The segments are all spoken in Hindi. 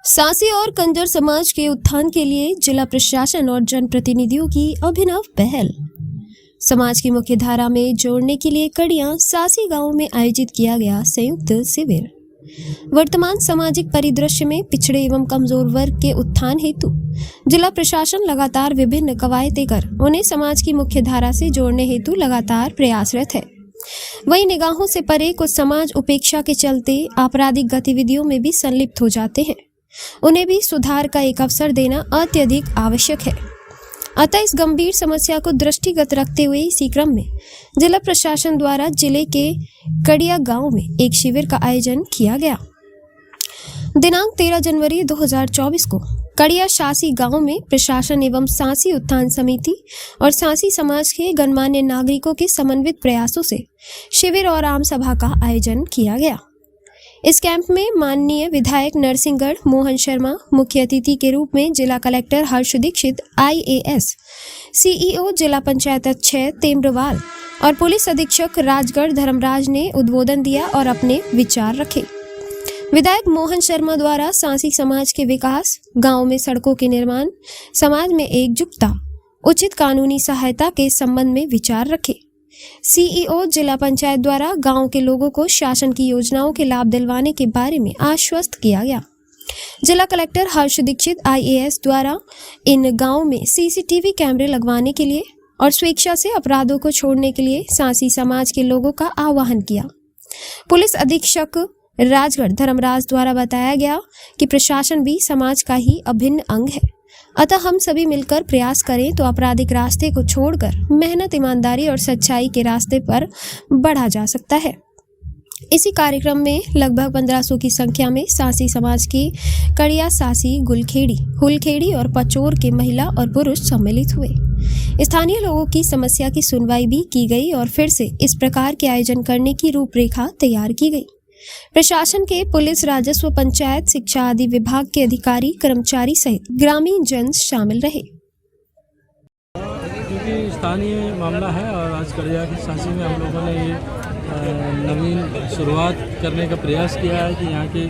सासी और कंजर समाज के उत्थान के लिए जिला प्रशासन और जनप्रतिनिधियों की अभिनव पहल। समाज की मुख्य धारा में जोड़ने के लिए कड़िया सासी गांव में आयोजित किया गया संयुक्त शिविर। वर्तमान सामाजिक परिदृश्य में पिछड़े एवं कमजोर वर्ग के उत्थान हेतु जिला प्रशासन लगातार विभिन्न कवायदें कर उन्हें समाज की मुख्य धारा से जोड़ने हेतु लगातार प्रयासरत है। वहीं निगाहों से परे कुछ समाज उपेक्षा के चलते आपराधिक गतिविधियों में भी संलिप्त हो जाते हैं। उन्हें भी सुधार का एक अवसर देना अत्यधिक आवश्यक है। अतः इस गंभीर समस्या को दृष्टिगत रखते हुए इसी क्रम में जिला प्रशासन द्वारा जिले के कड़िया गांव में एक शिविर का आयोजन किया गया। दिनांक 13 जनवरी 2024 को कड़िया सासी गांव में प्रशासन एवं सासी उत्थान समिति और सासी समाज के गणमान्य नागरिकों के समन्वित प्रयासों से शिविर और आम सभा का आयोजन किया गया। इस कैंप में माननीय विधायक नरसिंहगढ़ मोहन शर्मा मुख्य अतिथि के रूप में जिला कलेक्टर हर्ष दीक्षित IAS, CEO जिला पंचायत अध्यक्ष तेम्रवाल और पुलिस अधीक्षक राजगढ़ धर्मराज ने उद्बोधन दिया और अपने विचार रखे। विधायक मोहन शर्मा द्वारा सासी समाज के विकास, गांव में सड़कों के निर्माण, समाज में एकजुटता, उचित कानूनी सहायता के संबंध में विचार रखे। CEO जिला पंचायत द्वारा गांव के लोगों को शासन की योजनाओं के लाभ दिलवाने के बारे में आश्वस्त किया गया। जिला कलेक्टर हर्ष दीक्षित IAS द्वारा इन गांव में CCTV कैमरे लगवाने के लिए और स्वेच्छा से अपराधों को छोड़ने के लिए सासी समाज के लोगों का आह्वान किया। पुलिस अधीक्षक राजगढ़ धर्मराज द्वारा बताया गया कि प्रशासन भी समाज का ही अभिन्न अंग है, अतः हम सभी मिलकर प्रयास करें तो आपराधिक रास्ते को छोड़कर मेहनत, ईमानदारी और सच्चाई के रास्ते पर बढ़ा जा सकता है। इसी कार्यक्रम में लगभग 1500 की संख्या में सासी समाज की कड़िया सासी, गुलखेड़ी, हुलखेड़ी और पचोर के महिला और पुरुष सम्मिलित हुए। स्थानीय लोगों की समस्या की सुनवाई भी की गई और फिर से इस प्रकार के आयोजन करने की रूपरेखा तैयार की गई। प्रशासन के पुलिस, राजस्व, पंचायत, शिक्षा आदि विभाग के अधिकारी, कर्मचारी सहित ग्रामीण जन शामिल रहे। क्योंकि स्थानीय मामला है और आज कड़िया की सासी में हम लोगों ने ये नवीन शुरुआत करने का प्रयास किया है कि यहाँ के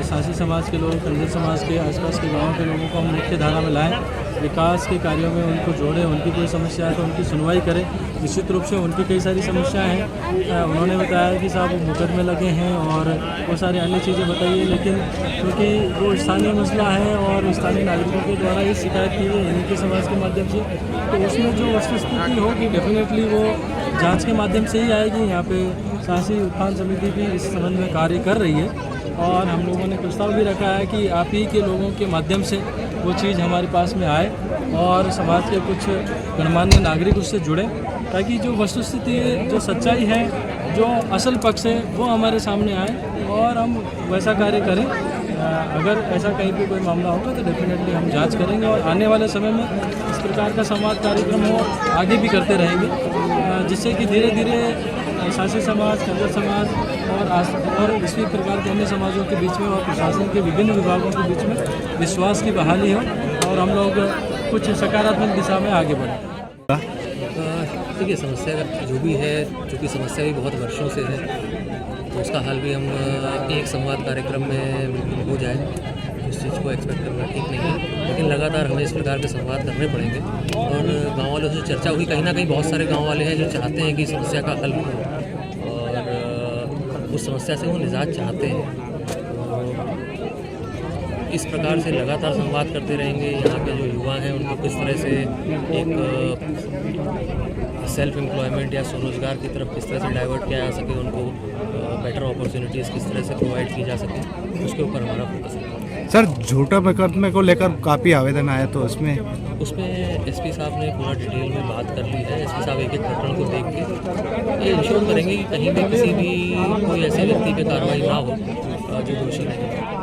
सासी समाज के लोग, कंजर समाज के आसपास के गाँव के लोगों को हम मुख्य धारा में लाएँ, विकास के कार्यों में उनको जोड़ें, उनकी कोई समस्या है तो उनकी सुनवाई करें। निश्चित रूप से उनकी कई सारी समस्याएं हैं। उन्होंने बताया कि साहब मुकदमे लगे हैं और वो सारी अन्य चीज़ें बताइए, लेकिन क्योंकि वो स्थानीय मसला है और स्थानीय नागरिकों के द्वारा ये शिकायत की गई हिंदी के समाज के माध्यम से, तो उसमें जो वस्तुस्थिति होगी डेफिनेटली वो जाँच के माध्यम से ही आएगी। यहाँ पे सासी उत्थान समिति भी इस संबंध में कार्य कर रही है और हम लोगों ने प्रस्ताव भी रखा है कि आप ही के लोगों के माध्यम से वो चीज़ हमारे पास में आए और समाज के कुछ गणमान्य नागरिक उससे जुड़े, ताकि जो वस्तुस्थिति, जो सच्चाई है, जो असल पक्ष है वो हमारे सामने आए और हम वैसा कार्य करें। अगर ऐसा कहीं पे कोई मामला होगा तो डेफिनेटली हम जांच करेंगे और आने वाले समय में इस प्रकार का संवाद कार्यक्रम हो आगे भी करते रहेंगे, जिससे कि धीरे धीरे सासी समाज, कंजर समाज और इसी प्रकार के अन्य समाजों के बीच में और प्रशासन के विभिन्न विभागों के बीच में विश्वास की बहाली हो और हम लोग कुछ सकारात्मक दिशा में आगे बढ़ें। देखिए, समस्या जो भी है, चूँकि समस्या भी बहुत वर्षों से है, तो उसका हल भी हम एक संवाद कार्यक्रम में बिल्कुल हो जाए, इस चीज़ को एक्सपेक्ट करना ठीक नहीं है। लेकिन लगातार हमें इस प्रकार के संवाद करने पड़ेंगे और गाँव वालों से चर्चा हुई। कहीं ना कहीं बहुत सारे गाँव वाले हैं जो चाहते हैं कि समस्या का हल हो और उस समस्या से वो निजात चाहते हैं। इस प्रकार से लगातार संवाद करते रहेंगे। यहाँ के जो युवा हैं उनको किस तरह से एक सेल्फ एम्प्लॉयमेंट या स्वरोजगार की तरफ किस तरह से डाइवर्ट किया जा सके, उनको बेटर अपॉर्चुनिटीज़ किस तरह से प्रोवाइड की जा सके, उसके ऊपर हमारा फोकस है। सर, झूठा मुकदमे को लेकर काफ़ी आवेदन आया, तो उसमें SP साहब ने पूरा डिटेल में बात कर ली है। SP साहब एक एक प्रकरण को देख के ये इंश्योर करेंगे कि कहीं भी किसी भी कोई ऐसे व्यक्ति पे कार्रवाई ना हो जो दोषी नहीं है।